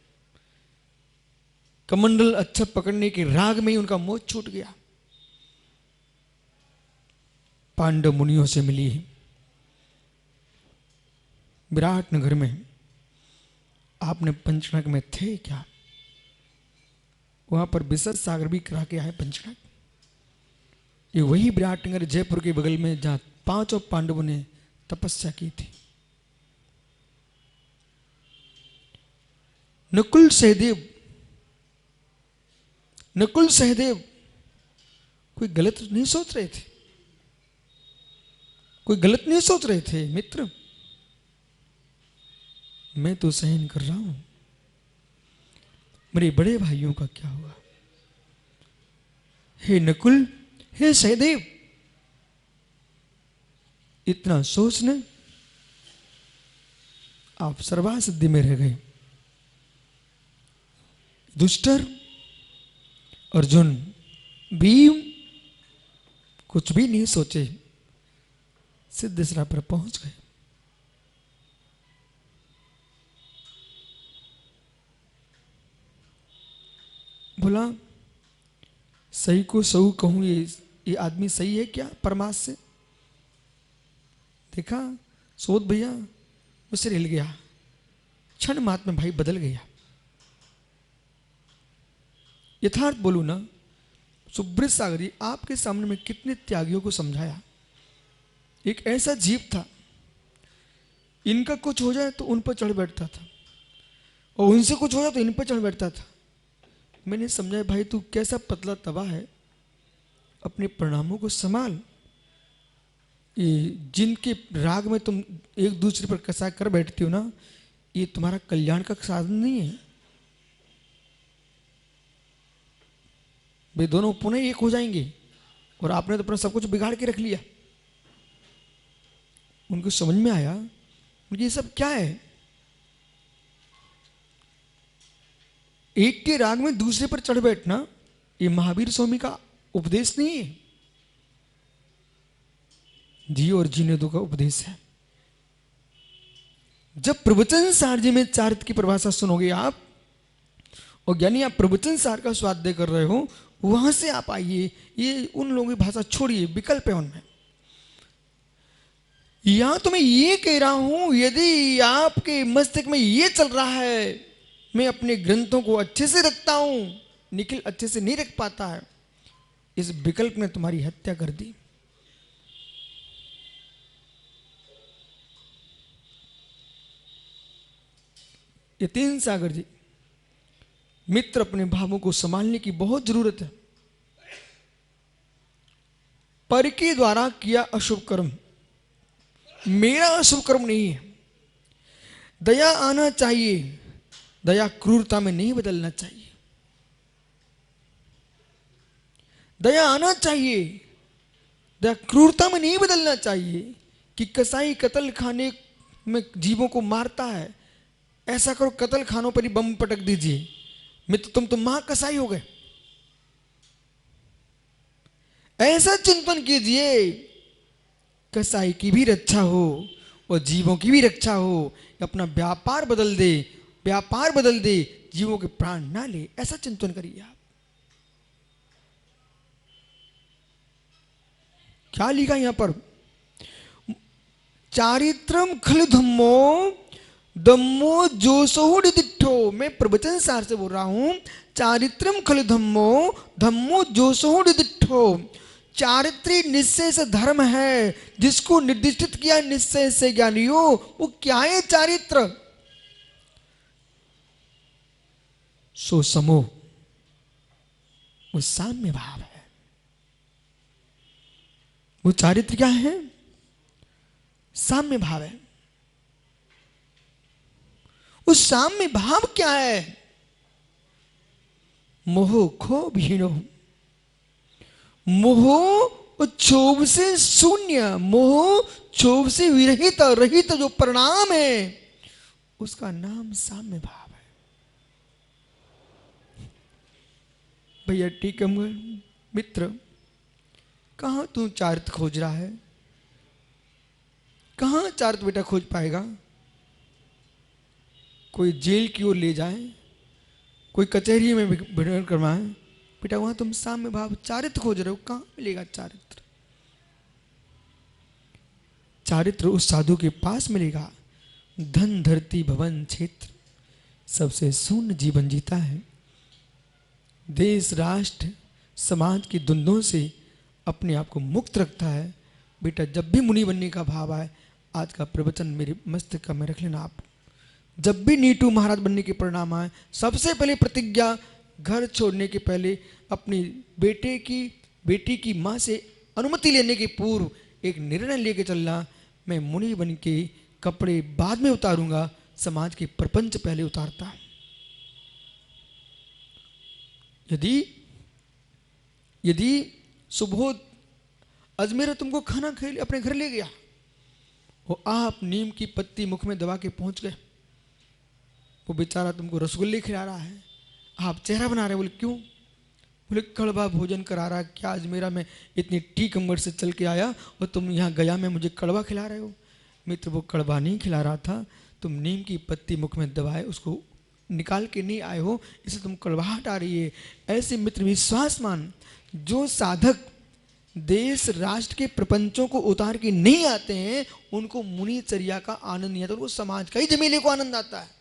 कमंडल अच्छा पकड़ने के राग में ही उनका मोच छूट गया। पांडव मुनियों से मिली है विराट नगर में। आपने पंचनक में थे क्या? वहां पर बिसर सागर भी करा के आए पंचनक। ये वही विराट नगर जयपुर के बगल में जहां 5 पांडवों ने तपस्या की थी। नकुल सहदेव कोई गलत नहीं सोच रहे थे, कोई गलत नहीं सोच रहे थे। मित्र मैं तो सहन कर रहा हूं, मेरे बड़े भाइयों का क्या हुआ। हे नकुल, हे सहदेव, इतना सोचने आप सर्वासिद्धि में रह गए। दुष्टर अर्जुन भीम कुछ भी नहीं सोचे, सिद्धेश्वरा पर पहुंच गए। बोला सही को सऊ कहूं, ये आदमी सही है क्या परमात्मा से? देखा सोद भैया मुझसे हिल गया, क्षण मात्र में भाई बदल गया। यथार्थ बोलू ना सुब्रत सागरी, आपके सामने में कितने त्यागियों को समझाया। एक ऐसा जीव था, इनका कुछ हो जाए तो उन पर चढ़ बैठता था, और उनसे कुछ हो जाए तो इन पर चढ़ बैठता था। मैंने समझा, भाई तू कैसा पतला तवा है, अपने परिणामों को संभाल। ये जिनके राग में तुम एक दूसरे पर कसा कर बैठती हो ना, ये तुम्हारा कल्याण का साधन नहीं है। वे दोनों पुनः एक हो जाएंगे, और आपने तो अपना सब कुछ बिगाड़ के रख लिया। उनको समझ में आया ये सब क्या है। एक के राग में दूसरे पर चढ़ बैठना, ये महावीर स्वामी का उपदेश नहीं है, जी और जीने दो का उपदेश है। जब प्रवचन सार जी में चारित्र की परिभाषा सुनोगे आप, और यानी आप प्रवचन सार का स्वाध्याय कर रहे हो, वहां से आप आइए। ये उन लोगों की भाषा छोड़िए, विकल्प है उनमें। यहां तो मैं ये कह रहा हूं, यदि आपके मस्तिष्क में ये चल रहा है, मैं अपने ग्रंथों को अच्छे से रखता हूं, निखिल अच्छे से नहीं रख पाता है, इस विकल्प ने तुम्हारी हत्या कर दी। यतीन सागर जी, मित्र अपने भावों को संभालने की बहुत जरूरत है। पर के द्वारा किया अशुभ कर्म मेरा अशुभ कर्म नहीं है। दया आना चाहिए, दया क्रूरता में नहीं बदलना चाहिए। दया आना चाहिए, दया क्रूरता में नहीं बदलना चाहिए। कि कसाई कत्ल खाने में जीवों को मारता है, ऐसा करो कत्ल खानों पर ही बम पटक दीजिए, मित्र तुम तो महा कसाई हो गए। ऐसा चिंतन कीजिए, कसाई की भी रक्षा हो और जीवों की भी रक्षा हो। अपना व्यापार बदल दे, व्यापार बदल दे, जीवों के प्राण ना ले, ऐसा चिंतन करिए आप। क्या लिखा यहां पर? चारित्रम खल धम्मो धम्मो जोसोहुड दिठो। मैं प्रवचन सार से बोल रहा हूं। चारित्रम खल धम्मो धम्मो जोसोहुड दिठो। चारित्री निश्चय से धर्म है, जिसको निर्दिष्टित किया निश्चय से ज्ञानियों। वो क्या है चारित्र? सो समोह, वो साम्य भाव है। वो चारित्र क्या है? साम्य भाव है। उस साम्य भाव क्या है? मोह खो भीनो, मोह क्षोभ से शून्य, मोह क्षोभ से विरहित रहित जो परिणाम है, उसका नाम साम्य भाव है। भैया ठीक है मित्र, कहां तू चारित्र खोज रहा है? कहां चारित्र बेटा खोज पाएगा? कोई जेल की ओर ले जाए, कोई कचहरी में भिड़न करवाए, बेटा वहां तुम साम्य भाव चारित्र खोज रहे हो, कहां मिलेगा चारित्र? चारित्र उस साधु के पास मिलेगा। धन धरती भवन क्षेत्र, सबसे शून्य जीवन जीता है। देश राष्ट्र समाज की द्वंद्वों से अपने आप को मुक्त रखता है। बेटा जब भी मुनि बनने का भाव आए, आज का प्रवचन मेरे मस्तिष्क में रख लेना आप। जब भी नीटू महाराज बनने के परिणाम आए, सबसे पहले प्रतिज्ञा, घर छोड़ने के पहले अपनी बेटी की माँ से अनुमति लेने के पूर्व एक निर्णय लेके चलना, मैं मुनि बन के कपड़े बाद में उतारूंगा, समाज के प्रपंच पहले उतारता। यदि सुबोध अजमेर तुमको खाना खेल अपने घर ले गया, वो आप नीम की पत्ती मुख में दबा के पहुंच गए, वो बेचारा तुमको रसगुल्ले खिला रहा है, आप चेहरा बना रहे, बोले क्यों? बोले कड़वा भोजन करा रहा, क्या आज मेरा मैं इतनी टीक उम्र से चल के आया और तुम यहाँ गया में मुझे कड़वा खिला रहे हो? मित्र वो कड़वा नहीं खिला रहा था, तुम नीम की पत्ती मुख में दबाए उसको निकाल के नहीं आए हो, इसे तुम कड़वाहट आ रही है। ऐसे मित्र विश्वास मान, जो साधक देश राष्ट्र के प्रपंचों को उतार के नहीं आते हैं, उनको मुनिचर्या का आनंद नहीं आता, उनको समाज का ही जमीले को आनंद आता है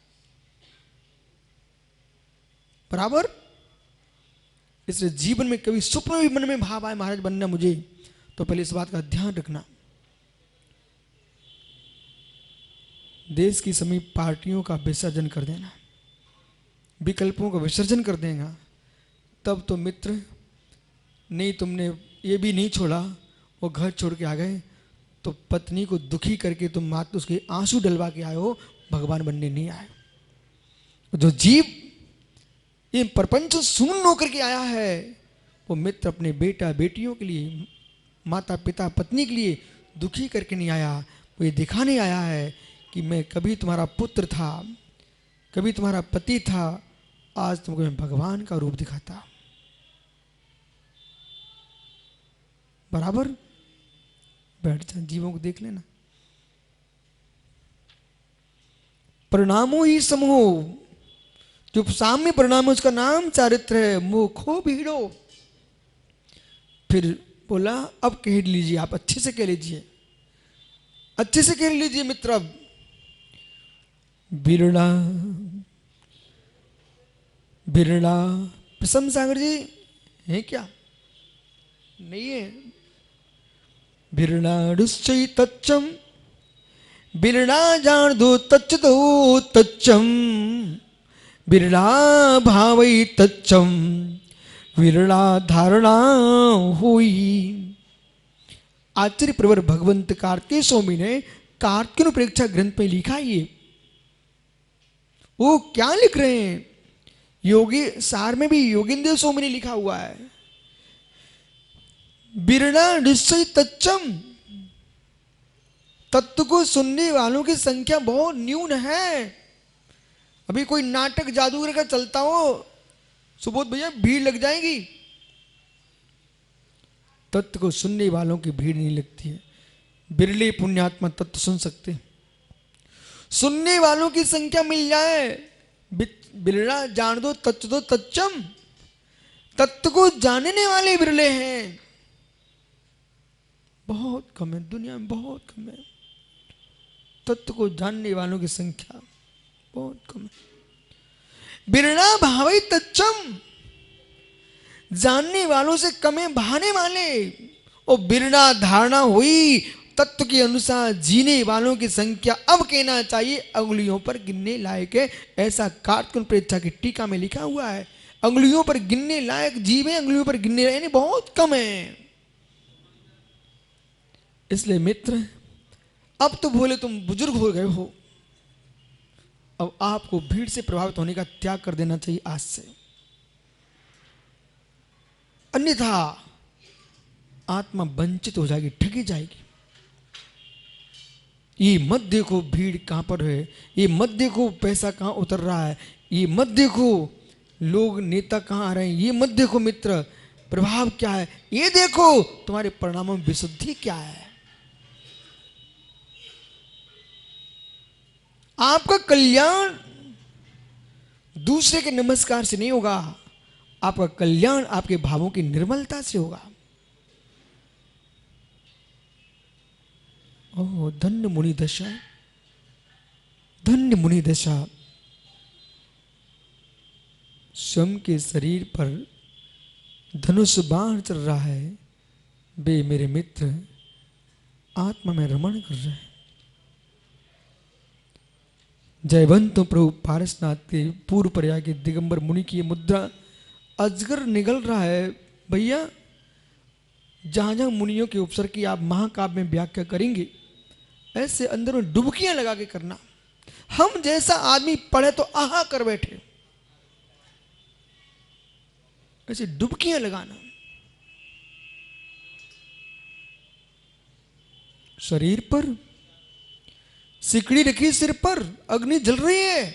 बराबर। इसलिए जीवन में कभी स्वप्न भी मन में भाव आए महाराज बनना मुझे, तो पहले इस बात का ध्यान रखना, देश की सभी पार्टियों का विसर्जन कर देना, विकल्पों का विसर्जन कर देगा, तब तो मित्र नहीं तुमने ये भी नहीं छोड़ा, वो घर छोड़ के आ गए, तो पत्नी को दुखी करके तुम मात्र उसके आंसू डलवा के आए हो, भगवान बनने नहीं आए। जो जीव ये प्रपंच शून्य होकर के आया है, वो मित्र अपने बेटा बेटियों के लिए, माता पिता पत्नी के लिए दुखी करके नहीं आया। वो ये दिखाने आया है कि मैं कभी तुम्हारा पुत्र था, कभी तुम्हारा पति था, आज तुमको मैं भगवान का रूप दिखाता। बराबर बैठ जा, जीवों को देख लेना। परिणामों ही समूह, जो साम्य परिणाम है उसका नाम चारित्र है। मुखो भीड़ो, फिर बोला अब कह लीजिए, आप अच्छे से कह लीजिए, अच्छे से कह लीजिए मित्र। अब बिरला बिरला प्रसन्न सागर जी है क्या? नहीं है। बिरला दुश्चय तच्चम, बिरला जान दो तच्च दो तच्चम, बिरला भावई तच्चम, विरला धारणा हुई। आचार्य प्रवर भगवंत कार्तिकेय स्वामी ने कार्तिकेय परीक्षा ग्रंथ में लिखा है। वो क्या लिख रहे हैं? योगी सार में भी योगेंद्र स्वामी ने लिखा हुआ है, बिरला निश्चय तच्चम, तत्व को सुनने वालों की संख्या बहुत न्यून है। अभी कोई नाटक जादूगर का चलता हो, सुबोध भैया भीड़ लग जाएगी, तत्व को सुनने वालों की भीड़ नहीं लगती है। बिरले पुण्यात्मा तत्व सुन सकते, सुनने वालों की संख्या मिल जाए। बिरला जान दो तत्व दो तच्चम, तत्व को जानने वाले बिरले हैं, बहुत कम है, दुनिया में बहुत कम है। तत्व को जानने वालों की संख्या बहुत कम है। बिरला भावई तच्चम, जानने वालों से कम है भाने वाले। और बिरला धारणा हुई, तत्व के अनुसार जीने वालों की संख्या अब कहना चाहिए अंगुलियों पर गिनने लायक है। ऐसा कार्तिक परीक्षा की टीका में लिखा हुआ है। अंगुलियों पर गिनने लायक जीव है, अंगुलियों पर गिनने लायक बहुत कम है। इसलिए मित्र, अब तो बोले तुम बुजुर्ग हो गए हो, अब आपको भीड़ से प्रभावित होने का त्याग कर देना चाहिए आज से, अन्यथा आत्मा वंचित हो जाएगी, ठगी जाएगी। ये मत देखो भीड़ कहां पर है, ये मत देखो पैसा कहां उतर रहा है, ये मत देखो लोग नेता कहां आ रहे हैं, ये मत देखो मित्र प्रभाव क्या है, ये देखो तुम्हारे परिणामों में विशुद्धि क्या है। आपका कल्याण दूसरे के नमस्कार से नहीं होगा, आपका कल्याण आपके भावों की निर्मलता से होगा। ओह धन्य मुनि दशा, धन्य मुनि दशा। स्वयं के शरीर पर धनुष बाण चल रहा है, वे मेरे मित्र आत्मा में रमण कर रहे हैं। जयवंत प्रभु पारसनाथ के पूर्व पर्याय के दिगंबर मुनि की मुद्रा, अजगर निगल रहा है। भैया जहां जहां मुनियों के उपसर की आप महाकाव्य में व्याख्या करेंगे, ऐसे अंदर में डुबकियां लगा के करना। हम जैसा आदमी पढ़े तो आहा कर बैठे, ऐसे डुबकियां लगाना। शरीर पर सिकड़ी रखी, सिर पर अग्नि जल रही है,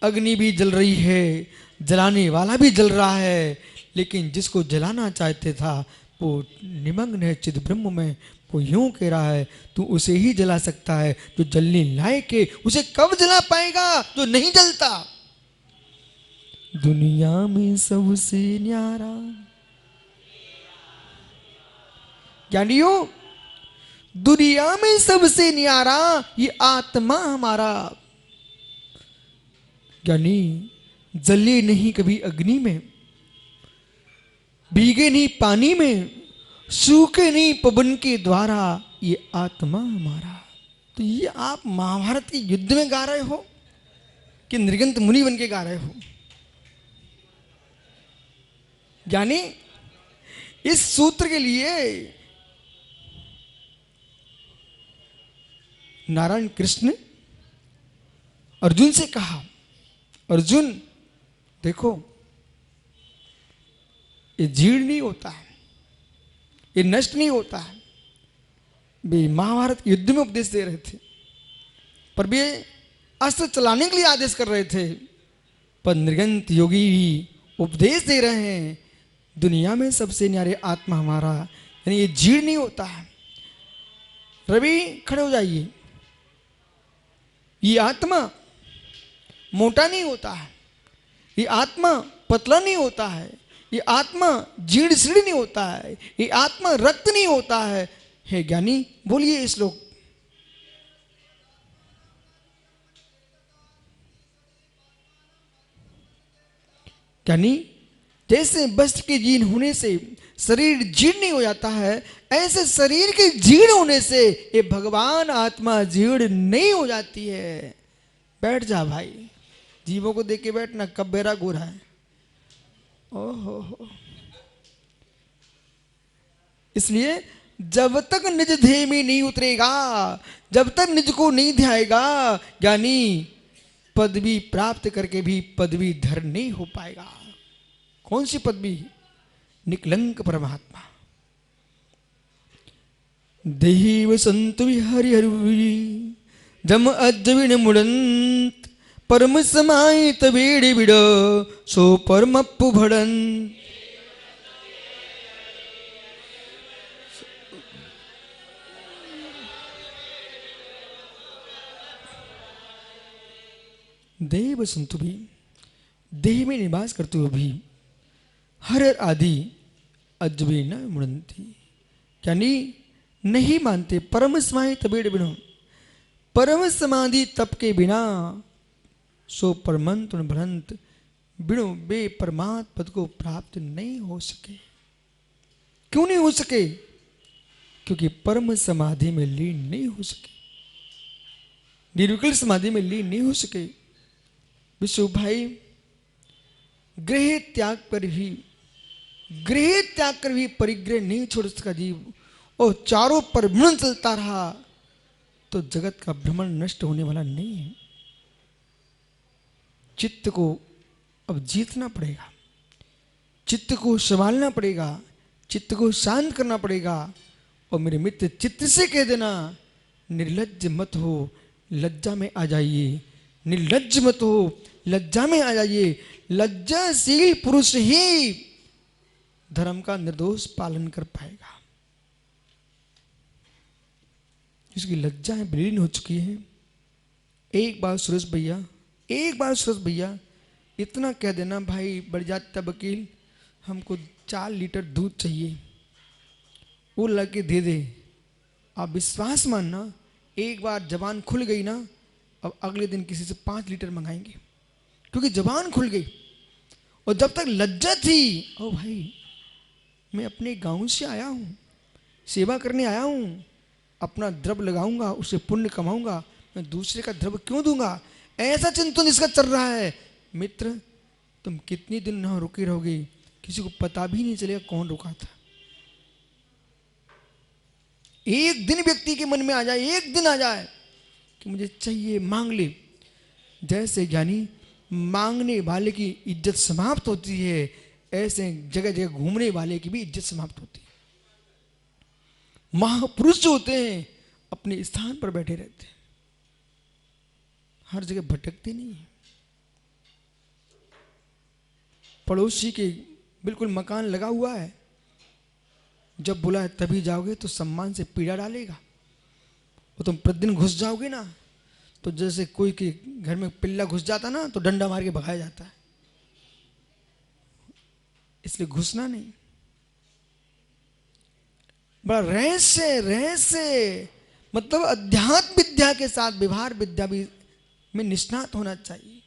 अग्नि भी जल रही है, जलाने वाला भी जल रहा है, लेकिन जिसको जलाना चाहते था वो निमग्न है चिद ब्रह्म में। वो यूं कह रहा है तू उसे ही जला सकता है जो जलने लायक है, उसे कब जला पाएगा जो नहीं जलता। दुनिया में सबसे न्यारा ज्ञानियों, दुनिया में सबसे न्यारा ये आत्मा हमारा। ज्ञानी जले नहीं कभी अग्नि में, भीगे नहीं पानी में, सूखे नहीं पवन के द्वारा, ये आत्मा हमारा। तो ये आप महाभारत के युद्ध में गा रहे हो कि नृगंत मुनि बन के गा रहे हो? यानी इस सूत्र के लिए नारायण कृष्ण अर्जुन से कहा, अर्जुन देखो, ये जीर्ण नहीं होता है, ये नष्ट नहीं होता है। वे महाभारत के युद्ध में उपदेश दे रहे थे, पर वे अस्त्र चलाने के लिए आदेश कर रहे थे। पर नृगंत योगी भी उपदेश दे रहे हैं, दुनिया में सबसे न्यारे आत्मा हमारा, यानी ये जीर्ण नहीं होता है। रवि खड़े हो जाइए। ये आत्मा मोटा नहीं होता है, ये आत्मा पतला नहीं होता है, ये आत्मा जीर्ण शीर्ण नहीं होता है, ये आत्मा रक्त नहीं होता है। हे ज्ञानी, बोलिए इस श्लोक। यानी जैसे वस्त्र के जीर्ण होने से शरीर जीर्ण नहीं हो जाता है, ऐसे शरीर के जीर्ण होने से ये भगवान आत्मा जीर्ण नहीं हो जाती है। बैठ जा भाई, जीवों को देख के बैठना, कब बेरा गोरा है। ओहो, इसलिए जब तक निज ध्येय में नहीं उतरेगा, जब तक निज को नहीं ध्याएगा, ज्ञानी पदवी प्राप्त करके भी पदवी धर नहीं हो पाएगा। कौन सी पदवी? निकलंक परमात्मा। देव संत विहरि हरि जम अज्जविन मुड़ंत परम समाहित बेड़ बिड़ सो परमप्पु भड़न। देव संतु भी, देह में निवास करते हुए भी, हर आदि अजबे न मुड़ंती, यानी नहीं मानते परम समाहित बेड़ बिनो, परम समाधि तप के बिना सो परमंत भ्रंत बिनो बे परमात्म पद को प्राप्त नहीं हो सके। क्यों नहीं हो सके? क्योंकि परम समाधि में लीन नहीं हो सके, निर्विकल्प समाधि में लीन नहीं हो सके। विश्व भाई, गृह त्याग पर भी, गृह त्याग कर भी परिग्रह नहीं छोड़ सका जीव, और चारों पर भ्रमण चलता रहा, तो जगत का भ्रमण नष्ट होने वाला नहीं है। चित्त को अब जीतना पड़ेगा, चित्त को संभालना पड़ेगा, चित्त को शांत करना पड़ेगा। और मेरे मित्र, चित्त से कह देना, निर्लज्ज मत हो, लज्जा में आ जाइए। निर्लज्ज मत हो, लज्जा में आ जाइए। लज्जाशील पुरुष ही धर्म का निर्दोष पालन कर पाएगा। इसकी लज्जाएं विलीन हो चुकी है। एक बार सुरेश भैया, एक बार सुरेश भैया इतना कह देना, भाई बढ़ जाता वकील, हमको 4 लीटर दूध चाहिए, वो ला के दे दे। आप विश्वास मानना, एक बार जबान खुल गई ना, अब अगले दिन किसी से 5 लीटर मंगाएंगे, क्योंकि जबान खुल गई। और जब तक लज्जा थी, ओ भाई मैं अपने गांव से आया हूँ, सेवा करने आया हूँ, अपना द्रव्य लगाऊंगा, उससे पुण्य कमाऊंगा, मैं दूसरे का द्रव्य क्यों दूंगा? ऐसा चिंतन इसका चल रहा है। मित्र, तुम कितनी दिन यहाँ रुके रहोगे, किसी को पता भी नहीं चलेगा कौन रुका था। एक दिन व्यक्ति के मन में आ जाए, एक दिन आ जाए कि मुझे चाहिए, मांग ले। जैसे ज्ञानी मांगने वाले की इज्जत समाप्त होती है, ऐसे जगह जगह घूमने वाले की भी इज्जत समाप्त होती है। महापुरुष जो होते हैं अपने स्थान पर बैठे रहते हैं, हर जगह भटकते नहीं है। पड़ोसी के बिल्कुल मकान लगा हुआ है, जब बुलाए तभी जाओगे तो सम्मान से पीड़ा डालेगा। और तुम प्रतिदिन घुस जाओगे ना, तो जैसे कोई के घर में पिल्ला घुस जाता ना, तो डंडा मार के भगाया जाता है। इसलिए घुसना नहीं। बड़ा रहस्य, रहस्य मतलब अध्यात्म विद्या के साथ व्यवहार विद्या भी में निष्णात होना चाहिए।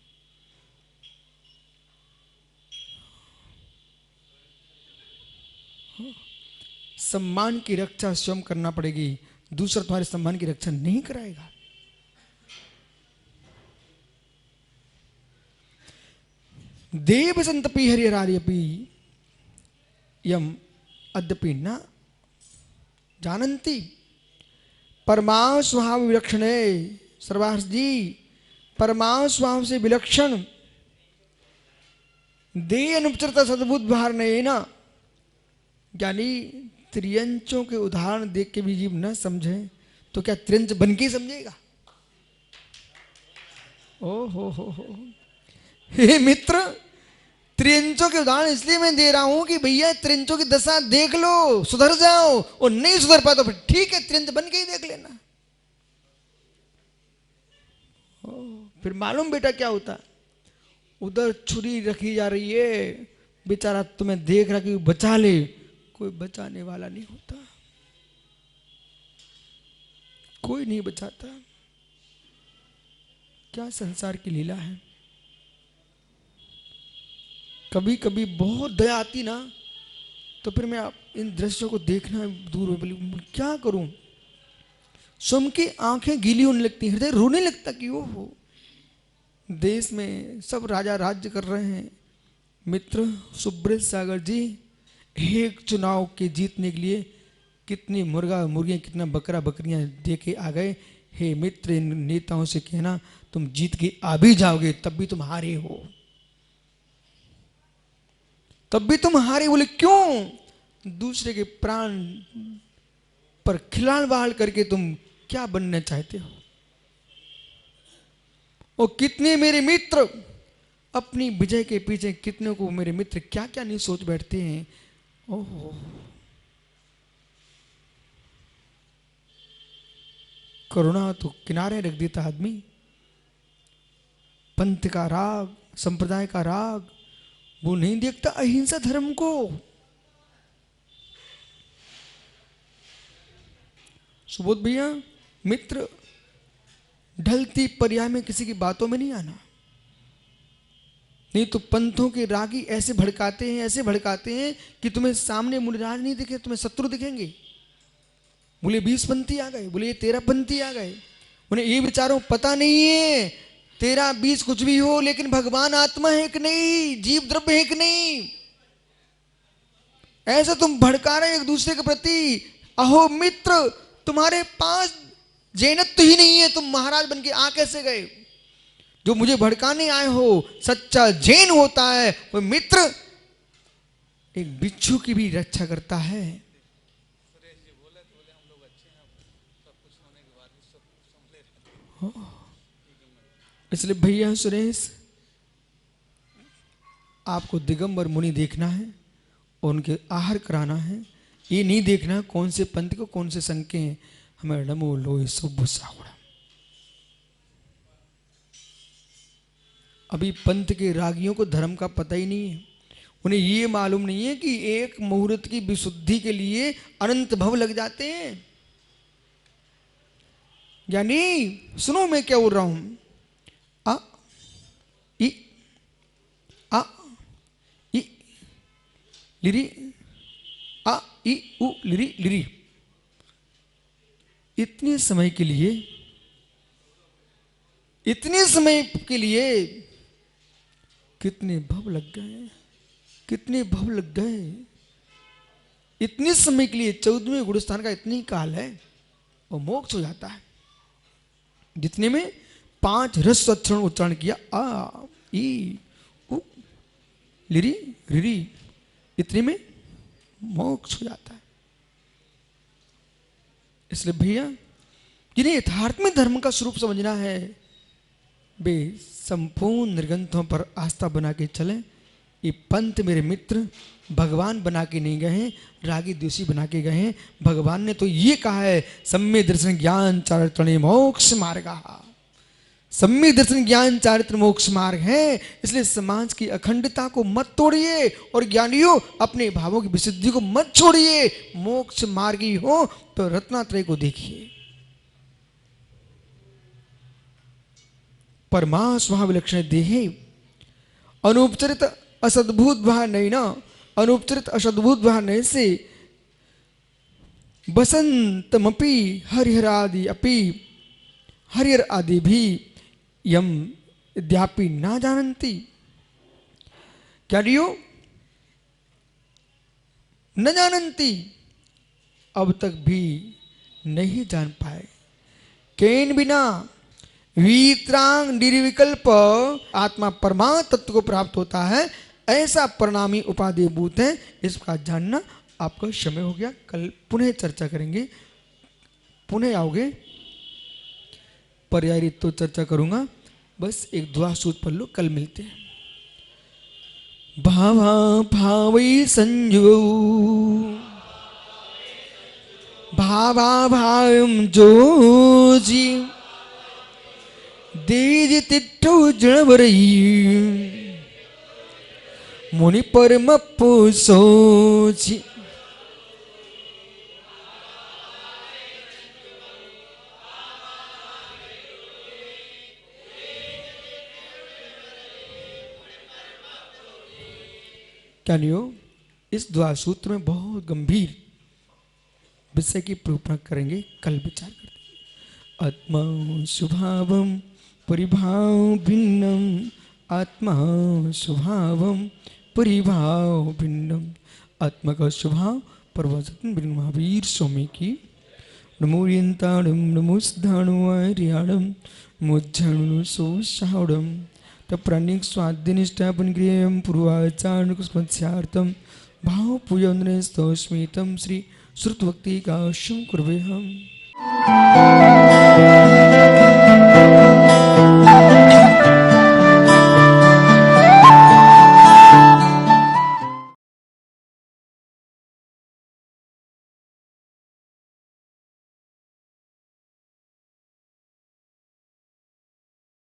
सम्मान की रक्षा स्वयं करना पड़ेगी, दूसरा तुम्हारे सम्मान की रक्षा नहीं कराएगा। देव संतपि हरिहरार्यपि यम अद्यपि न जानन्ति परमाणु स्वभाव विलक्षण है। सर्वार्थ जी, परमाणु स्वभाव से विलक्षण दे अनुपचरता सद्भुत भार नहीं ना, यानी त्रियंचों के उदाहरण देख के भी जीव न समझे तो क्या त्रियंच बन के समझेगा? ओ हो, हे मित्र, त्रियंचों के उदाहरण इसलिए मैं दे रहा हूं कि भैया त्रियंचों की दशा देख लो, सुधर जाओ, और नहीं सुधर पाए तो फिर ठीक है, त्रियंच बन के ही देख लेना। फिर मालूम बेटा क्या होता, उधर छुरी रखी जा रही है, बेचारा तुम्हें देख रहा कि बचा ले, कोई बचाने वाला नहीं होता, कोई नहीं बचाता। क्या संसार की लीला है। कभी कभी बहुत दया आती ना, तो फिर मैं इन दृश्यों को देखना दूर बोली क्या करूं, स्वयं की आंखें गीली होने लगती, हृदय रोने लगता कि ओ हो, देश में सब राजा राज्य कर रहे हैं। मित्र सुब्रत सागर जी एक चुनाव के जीतने के लिए कितनी मुर्गा मुर्गियां, कितना बकरा बकरियां दे के आ गए। हे मित्र, इन नेताओं से कहना तुम जीत के आ भी जाओगे तब भी तुम हारे हो, तब भी तुम हारे। बोले क्यों? दूसरे के प्राण पर खिलाड़ बहाल करके तुम क्या बनना चाहते हो? और कितने मेरे मित्र अपनी विजय के पीछे, कितने को मेरे मित्र क्या क्या नहीं सोच बैठते हैं। ओहो, करुणा तो किनारे रख देता आदमी। पंथ का राग, संप्रदाय का राग, वो नहीं देखता अहिंसा धर्म को। सुबोध भैया, मित्र ढलती पर्याय में किसी की बातों में नहीं आना, नहीं तो पंथों के रागी ऐसे भड़काते हैं, ऐसे भड़काते हैं कि तुम्हें सामने मुनिराज नहीं दिखे, तुम्हें शत्रु दिखेंगे। बोले 20 पंथी आ गए, बोले 13 पंथी आ गए, उन्हें ये विचारों पता नहीं है 13 20 कुछ भी हो, लेकिन भगवान आत्मा है कि नहीं, जीव द्रव्य है कि नहीं। ऐसा तुम भड़का रहे एक दूसरे के प्रति। अहो मित्र, तुम्हारे पास जैनत्व ही नहीं है, तुम महाराज बन के आ कैसे गए? जो मुझे भड़काने आए हो, सच्चा जैन होता है वो मित्र एक बिच्छू की भी रक्षा करता है। इसलिए भैया सुरेश, आपको दिगंबर मुनि देखना है और उनके आहार कराना है। ये नहीं देखना कौन से पंथ को कौन से संघ के हैं। हमें नमो लोई सुब्बु सावड़ा। अभी पंथ के रागियों को धर्म का पता ही नहीं है। उन्हें ये मालूम नहीं है कि एक मुहूर्त की विशुद्धि के लिए अनंत भव लग जाते हैं। यानी सुनो मैं क्या बोल रहा हूं, आ ई आ ई लिरी आ ई उ लिरी लिरी, इतने समय के लिए, इतने समय के लिए कितने भव लग गए, कितने भव लग गए। इतने समय के लिए 14वें गुणस्थान का इतनी काल है और मोक्ष हो जाता है। जितने में 5 रस अक्षर उच्चारण किया, आ ई उ लिरी रिरी, इतने में मोक्ष हो जाता है। इसलिए भैया जिन्हें यथार्थ में धर्म का स्वरूप समझना है, वे संपूर्ण निर्ग्रंथों पर आस्था बना के चले। ये पंथ मेरे मित्र भगवान बना के नहीं गए हैं, रागी द्वेषी बना के गए हैं। भगवान ने तो ये कहा है, सम्यक दर्शन ज्ञान चारित्र मोक्ष मार्ग। सम्यक दर्शन ज्ञान चारित्र मोक्ष मार्ग है। इसलिए समाज की अखंडता को मत तोड़िए और ज्ञानियों अपने भावों की विशुद्धि को मत छोड़िए। मोक्ष मार्गी हो तो रत्नात्रय को देखिए। परमास्वा विलक्षण देहे अनुपचरित असद्भुत भार नहीं ना, अनुपचरित असद्भुत भार नहीं से बसंतमपि हरिहरादि अपि हरिहर आदि भी यम यद्यापि ना जानन्ति। क्या दियो? न जानती, अब तक भी नहीं जान पाए। केन बिना वितरांग निर्विकल्प आत्मा परमात्म तत्व को प्राप्त होता है, ऐसा परिणामी उपाधि भूत है, इसका जानना आपका समय हो गया। कल पुनः चर्चा करेंगे। पुनः आओगे? पर्याय तो चर्चा करूंगा, बस एक दुआ सूत्र पढ़ लो, कल मिलते हैं। भावा भावै संजो भावा भावम जोजी देज तिट्ठो जणवरई मुनि परम सोची। क्या नहीं हो? इस द्वार सूत्र में बहुत गंभीर विषय की निरूपण करेंगे, कल विचार करेंगे। आत्मा स्वभावम परिभाव भिन्नम, आत्मा स्वभावम परिभाव भिन्नम। आत्मा का स्वभाव परवजन भिन्न। महावीर स्वामी की। नमो यंताणम नमो सिद्धाणुआर्याणम नमो सोषाणम तप्राणिक स्वाद्यनिष्ठापन क्रियम पूर्वाचारण कुस्मत्स्यार्थम भाव पूजन स्तोस्मितम श्री श्रुतभक्ति काश्यम कुर्वे हम।